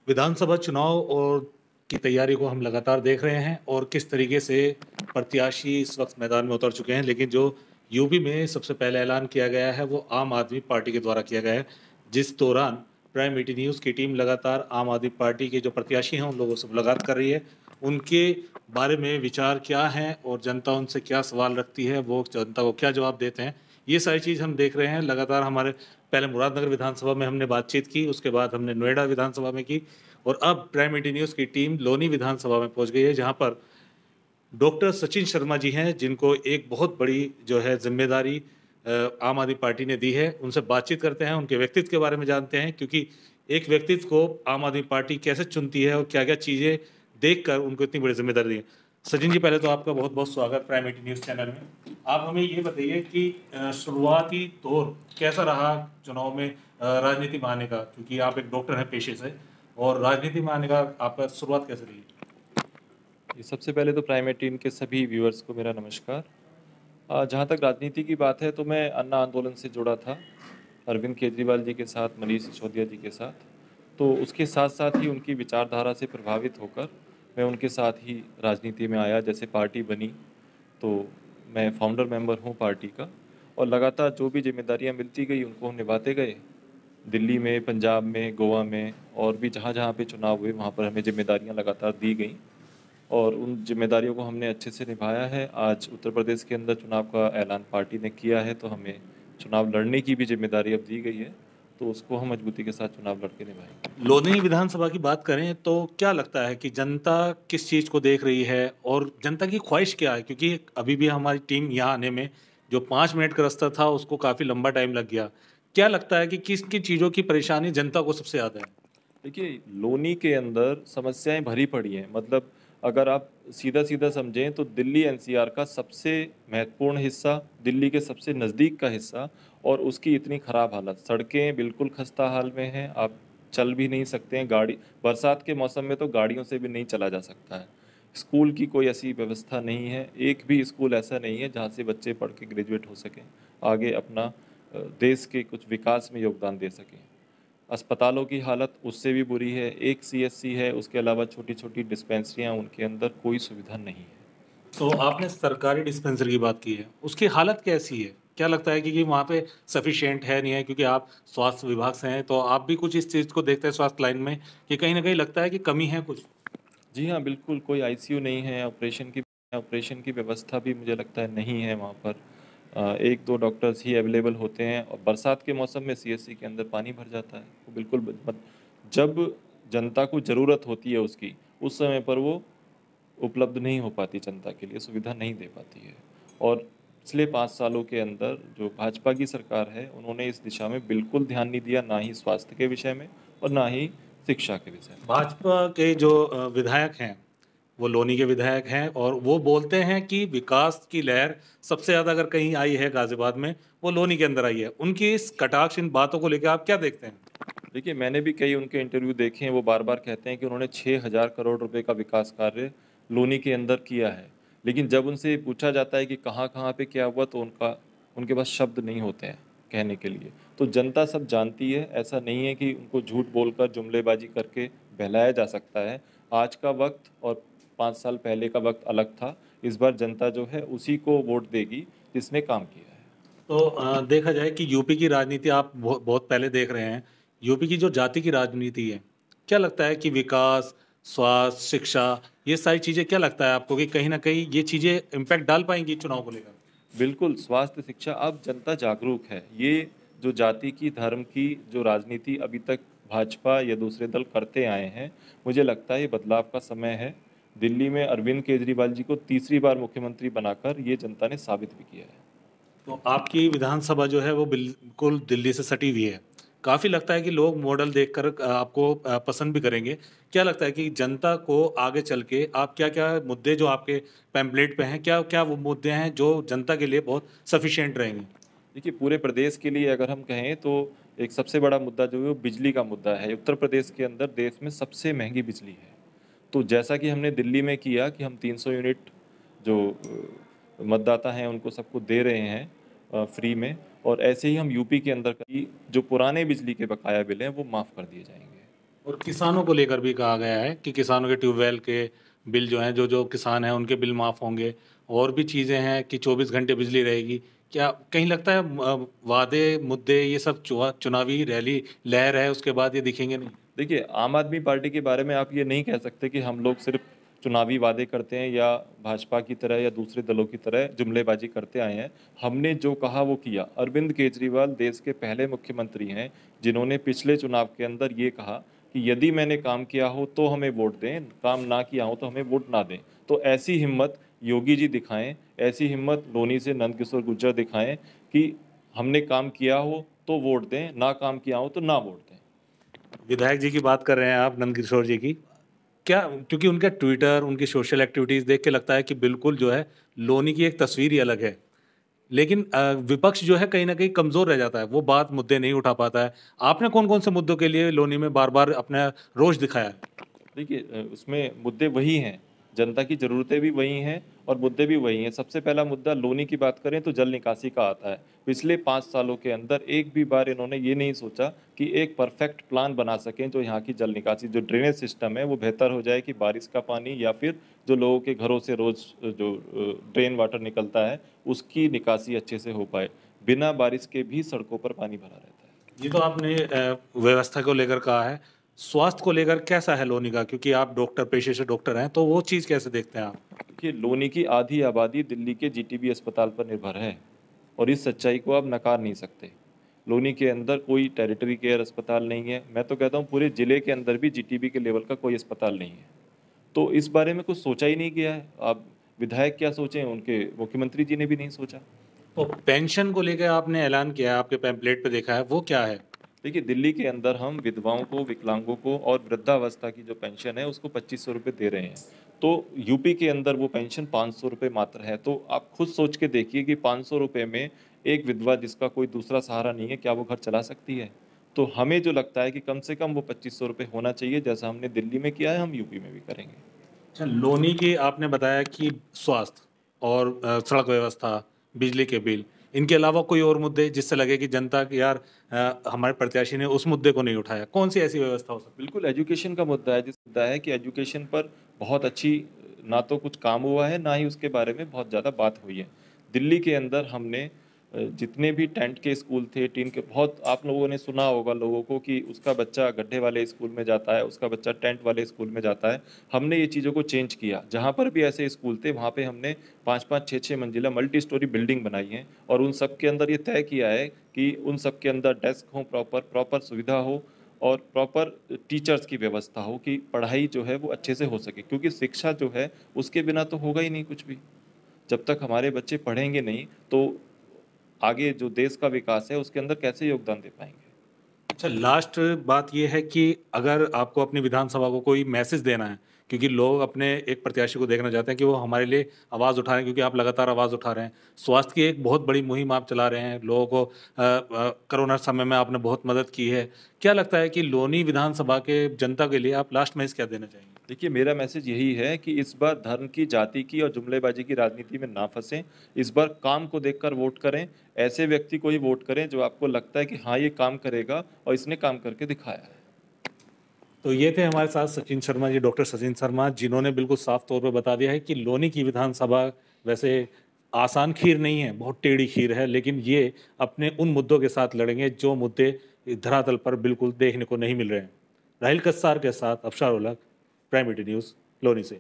विधानसभा चुनाव और की तैयारी को हम लगातार देख रहे हैं और किस तरीके से प्रत्याशी इस वक्त मैदान में उतर चुके हैं। लेकिन जो यूपी में सबसे पहले ऐलान किया गया है वो आम आदमी पार्टी के द्वारा किया गया है, जिस दौरान प्राइम ईटी न्यूज़ की टीम लगातार आम आदमी पार्टी के जो प्रत्याशी हैं उन लोगों से मुलाकात कर रही है। उनके बारे में विचार क्या हैं और जनता उनसे क्या सवाल रखती है, वो जनता को क्या जवाब देते हैं, ये सारी चीज़ हम देख रहे हैं लगातार। हमारे पहले मुरादनगर विधानसभा में हमने बातचीत की, उसके बाद हमने नोएडा विधानसभा में की और अब प्राइम मीडिया न्यूज़ की टीम लोनी विधानसभा में पहुंच गई है, जहां पर डॉक्टर सचिन शर्मा जी हैं, जिनको एक बहुत बड़ी जो है जिम्मेदारी आम आदमी पार्टी ने दी है। उनसे बातचीत करते हैं, उनके व्यक्तित्व के बारे में जानते हैं, क्योंकि एक व्यक्तित्व को आम आदमी पार्टी कैसे चुनती है और क्या-क्या चीज़ें देखकर उनको इतनी बड़ी जिम्मेदारी दी है। सचिन जी, पहले तो आपका बहुत-बहुत स्वागत प्राइम मीडिया न्यूज़ चैनल में। आप हमें ये बताइए कि शुरुआती दौर कैसा रहा चुनाव में राजनीति में आने का? क्योंकि आप एक डॉक्टर हैं पेशे से, और राजनीति में आने का आपका शुरुआत कैसे रही? सबसे पहले तो प्राइम 18 के सभी व्यूअर्स को मेरा नमस्कार। जहाँ तक राजनीति की बात है तो मैं अन्ना आंदोलन से जुड़ा था, अरविंद केजरीवाल जी के साथ, मनीष सिसोदिया जी के साथ। तो उसके साथ साथ ही उनकी विचारधारा से प्रभावित होकर मैं उनके साथ ही राजनीति में आया। जैसे पार्टी बनी तो मैं फाउंडर मेंबर हूँ पार्टी का, और लगातार जो भी जिम्मेदारियाँ मिलती गई उनको हम निभाते गए। दिल्ली में, पंजाब में, गोवा में और भी जहाँ जहाँ पे चुनाव हुए वहाँ पर हमें जिम्मेदारियाँ लगातार दी गई और उन जिम्मेदारियों को हमने अच्छे से निभाया है। आज उत्तर प्रदेश के अंदर चुनाव का ऐलान पार्टी ने किया है, तो हमें चुनाव लड़ने की भी जिम्मेदारी अब दी गई है, तो उसको हम मजबूती के साथ चुनाव लड़के निभाएंगे। लोनी विधानसभा की बात करें तो क्या लगता है कि जनता किस चीज़ को देख रही है और जनता की ख्वाहिश क्या है? क्योंकि अभी भी हमारी टीम यहाँ आने में जो 5 मिनट का रास्ता था उसको काफ़ी लंबा टाइम लग गया। क्या लगता है कि किस किन चीज़ों की परेशानी जनता को सबसे ज़्यादा है? देखिए, लोनी के अंदर समस्याएं भरी पड़ी हैं। मतलब अगर आप सीधा सीधा समझें तो दिल्ली एनसीआर का सबसे महत्वपूर्ण हिस्सा, दिल्ली के सबसे नज़दीक का हिस्सा, और उसकी इतनी ख़राब हालत, सड़कें बिल्कुल खस्ता हाल में हैं। आप चल भी नहीं सकते हैं, गाड़ी बरसात के मौसम में तो गाड़ियों से भी नहीं चला जा सकता है। स्कूल की कोई ऐसी व्यवस्था नहीं है, एक भी स्कूल ऐसा नहीं है जहाँ से बच्चे पढ़ के ग्रेजुएट हो सकें, आगे अपना देश के कुछ विकास में योगदान दे सकें। अस्पतालों की हालत उससे भी बुरी है। एक सीएससी है, उसके अलावा छोटी-छोटी डिस्पेंसरियाँ, उनके अंदर कोई सुविधा नहीं है। तो आपने सरकारी डिस्पेंसरी की बात की है, उसकी हालत कैसी है? क्या लगता है कि वहाँ पे सफिशिएंट है, नहीं है? क्योंकि आप स्वास्थ्य विभाग से हैं, तो आप भी कुछ इस चीज़ को देखते हैं स्वास्थ्य लाइन में कि कहीं न कहीं लगता है कि कमी है कुछ? जी हाँ, बिल्कुल कोई आईसीयू नहीं है, ऑपरेशन की व्यवस्था भी मुझे लगता है नहीं है वहाँ पर। 1-2 डॉक्टर्स ही अवेलेबल होते हैं, और बरसात के मौसम में सीएससी के अंदर पानी भर जाता है। वो बिल्कुल जब जनता को ज़रूरत होती है उसकी, उस समय पर वो उपलब्ध नहीं हो पाती, जनता के लिए सुविधा नहीं दे पाती है। और पिछले 5 सालों के अंदर जो भाजपा की सरकार है, उन्होंने इस दिशा में बिल्कुल ध्यान नहीं दिया, ना ही स्वास्थ्य के विषय में और ना ही शिक्षा के विषय में। भाजपा के जो विधायक हैं, वो लोनी के विधायक हैं और वो बोलते हैं कि विकास की लहर सबसे ज़्यादा अगर कहीं आई है गाज़ियाबाद में, वो लोनी के अंदर आई है। उनकी इस कटाक्ष, इन बातों को लेके आप क्या देखते हैं? देखिए, मैंने भी कई उनके इंटरव्यू देखे हैं, वो बार-बार कहते हैं कि उन्होंने 6000 करोड़ रुपए का विकास कार्य लोनी के अंदर किया है। लेकिन जब उनसे पूछा जाता है कि कहाँ-कहाँ पे क्या हुआ, तो उनके पास शब्द नहीं होते हैं कहने के लिए। तो जनता सब जानती है, ऐसा नहीं है कि उनको झूठ बोलकर, जुमलेबाज़ी करके बहलाया जा सकता है। आज का वक़्त और 5 साल पहले का वक़्त अलग था। इस बार जनता जो है उसी को वोट देगी जिसने काम किया है। तो देखा जाए कि यूपी की राजनीति आप बहुत पहले देख रहे हैं। यूपी की जो जाति की राजनीति है, क्या लगता है कि विकास, स्वास्थ्य, शिक्षा, ये सारी चीज़ें क्या लगता है आपको कि कहीं न कहीं ये चीज़ें इम्पैक्ट डाल पाएँगी चुनाव को लेकर? बिल्कुल, स्वास्थ्य, शिक्षा, अब जनता जागरूक है। ये जो जाति की, धर्म की जो राजनीति अभी तक भाजपा या दूसरे दल करते आए हैं, मुझे लगता है ये बदलाव का समय है। दिल्ली में अरविंद केजरीवाल जी को तीसरी बार मुख्यमंत्री बनाकर ये जनता ने साबित भी किया है। तो आपकी विधानसभा जो है वो बिल्कुल दिल्ली से सटी हुई है। काफ़ी लगता है कि लोग मॉडल देखकर आपको पसंद भी करेंगे। क्या लगता है कि जनता को आगे चल के आप क्या-क्या मुद्दे जो आपके पैम्पलेट पे हैं, क्या-क्या वो मुद्दे हैं जो जनता के लिए बहुत सफिशिएंट रहेंगे? देखिए, पूरे प्रदेश के लिए अगर हम कहें तो एक सबसे बड़ा मुद्दा जो है वो बिजली का मुद्दा है। उत्तर प्रदेश के अंदर देश में सबसे महँगी बिजली है। तो जैसा कि हमने दिल्ली में किया कि हम 300 यूनिट जो मतदाता हैं उनको सबको दे रहे हैं फ्री में, और ऐसे ही हम यूपी के अंदर की जो पुराने बिजली के बकाया बिल हैं वो माफ़ कर दिए जाएँगे। और किसानों को लेकर भी कहा गया है कि किसानों के ट्यूबवेल के बिल जो हैं, जो किसान हैं उनके बिल माफ़ होंगे, और भी चीज़ें हैं कि 24 घंटे बिजली रहेगी। क्या कहीं लगता है वादे, मुद्दे ये सब चुनावी रैली लहर है, उसके बाद ये दिखेंगे नहीं? देखिए, आम आदमी पार्टी के बारे में आप ये नहीं कह सकते कि हम लोग सिर्फ चुनावी वादे करते हैं या भाजपा की तरह या दूसरे दलों की तरह जुमलेबाजी करते आए हैं। हमने जो कहा वो किया। अरविंद केजरीवाल देश के पहले मुख्यमंत्री हैं जिन्होंने पिछले चुनाव के अंदर ये कहा कि यदि मैंने काम किया हो तो हमें वोट दें, काम ना किया हो तो हमें वोट ना दें। तो ऐसी हिम्मत योगी जी दिखाएं, ऐसी हिम्मत लोनी से नंदकिशोर गुर्जर दिखाएं कि हमने काम किया हो तो वोट दें, ना काम किया हो तो ना वोट दें। विधायक जी की बात कर रहे हैं आप, नंदकिशोर जी की। क्या, क्योंकि उनका ट्विटर, उनकी सोशल एक्टिविटीज़ देख के लगता है कि बिल्कुल जो है, लोनी की एक तस्वीर ही अलग है। लेकिन विपक्ष जो है कहीं न कहीं कमज़ोर रह जाता है, वो बात मुद्दे नहीं उठा पाता है। आपने कौन-कौन से मुद्दों के लिए लोनी में बार-बार अपना रोष दिखाया है? देखिए उसमें मुद्दे वही हैं, जनता की ज़रूरतें भी वही हैं और मुद्दे भी वही हैं। सबसे पहला मुद्दा लोनी की बात करें तो जल निकासी का आता है। पिछले 5 सालों के अंदर एक भी बार इन्होंने ये नहीं सोचा कि एक परफेक्ट प्लान बना सकें जो यहाँ की जल निकासी, जो ड्रेनेज सिस्टम है वो बेहतर हो जाए, कि बारिश का पानी या फिर जो लोगों के घरों से रोज़ जो ड्रेन वाटर निकलता है उसकी निकासी अच्छे से हो पाए। बिना बारिश के भी सड़कों पर पानी भरा रहता है। ये तो आपने व्यवस्था को लेकर कहा है। स्वास्थ्य को लेकर कैसा है लोनी का? क्योंकि आप डॉक्टर, पेशे से डॉक्टर हैं, तो वो चीज़ कैसे देखते हैं आप? देखिए, लोनी की आधी आबादी दिल्ली के जीटीबी अस्पताल पर निर्भर है और इस सच्चाई को आप नकार नहीं सकते। लोनी के अंदर कोई टेरिटरी केयर अस्पताल नहीं है। मैं तो कहता हूँ पूरे ज़िले के अंदर भी जीटीबी के लेवल का कोई अस्पताल नहीं है। तो इस बारे में कुछ सोचा ही नहीं गया है। अब विधायक क्या सोचें, उनके मुख्यमंत्री जी ने भी नहीं सोचा। तो पेंशन को लेके आपने ऐलान किया है, आपके पैम्पलेट पे देखा है, वो क्या है? देखिए, दिल्ली के अंदर हम विधवाओं को, विकलांगों को और वृद्धावस्था की जो पेंशन है उसको 2500 रुपये दे रहे हैं। तो यूपी के अंदर वो पेंशन 500 रुपये मात्र है। तो आप खुद सोच के देखिए कि 500 रुपये में एक विधवा जिसका कोई दूसरा सहारा नहीं है, क्या वो घर चला सकती है? तो हमें जो लगता है कि कम से कम वो 2500 रुपये होना चाहिए, जैसा हमने दिल्ली में किया है हम यूपी में भी करेंगे। अच्छा, लोनी की आपने बताया कि स्वास्थ्य और सड़क व्यवस्था, बिजली के बिल, इनके अलावा कोई और मुद्दे जिससे लगे कि जनता कि यार हमारे प्रत्याशी ने उस मुद्दे को नहीं उठाया, कौन-सी ऐसी व्यवस्था हो सकती है? बिल्कुल एजुकेशन का मुद्दा है, जिस मुद्दा है कि एजुकेशन पर बहुत अच्छी ना तो कुछ काम हुआ है, ना ही उसके बारे में बहुत ज़्यादा बात हुई है। दिल्ली के अंदर हमने जितने भी टेंट के स्कूल थे, टीन के, बहुत आप लोगों ने सुना होगा लोगों को कि उसका बच्चा गड्ढे वाले स्कूल में जाता है, उसका बच्चा टेंट वाले स्कूल में जाता है। हमने ये चीज़ों को चेंज किया। जहाँ पर भी ऐसे स्कूल थे वहाँ पे हमने 5-5, 6-6 मंजिला मल्टी स्टोरी बिल्डिंग बनाई है और उन सब के अंदर ये तय किया है कि उन सब के अंदर डेस्क हों, प्रॉपर सुविधा हो और प्रॉपर टीचर्स की व्यवस्था हो, कि पढ़ाई जो है वो अच्छे से हो सके, क्योंकि शिक्षा जो है उसके बिना तो होगा ही नहीं कुछ भी। जब तक हमारे बच्चे पढ़ेंगे नहीं तो आगे जो देश का विकास है उसके अंदर कैसे योगदान दे पाएंगे। अच्छा, लास्ट बात ये है कि अगर आपको अपनी विधानसभा को कोई मैसेज देना है, क्योंकि लोग अपने एक प्रत्याशी को देखना चाहते हैं कि वो हमारे लिए आवाज़ उठा रहे हैं, क्योंकि आप लगातार आवाज़ उठा रहे हैं। स्वास्थ्य की एक बहुत बड़ी मुहिम आप चला रहे हैं, लोगों को कोरोना समय में आपने बहुत मदद की है। क्या लगता है कि लोनी विधानसभा के जनता के लिए आप लास्ट मैसेज क्या देना चाहेंगे? देखिए, मेरा मैसेज यही है कि इस बार धर्म की, जाति की और जुमलेबाजी की राजनीति में ना फंसें। इस बार काम को देखकर वोट करें। ऐसे व्यक्ति को ही वोट करें जो आपको लगता है कि हाँ ये काम करेगा और इसने काम करके दिखाया है। तो ये थे हमारे साथ सचिन शर्मा जी, डॉक्टर सचिन शर्मा, जिन्होंने बिल्कुल साफ तौर पे बता दिया है कि लोनी की विधानसभा वैसे आसान खीर नहीं है, बहुत टेढ़ी खीर है, लेकिन ये अपने उन मुद्दों के साथ लड़ेंगे जो मुद्दे धरातल पर बिल्कुल देखने को नहीं मिल रहे हैं। राहिल कस्सार के साथ अफशार उलग, प्राइम मीडिया न्यूज़, लोनी से।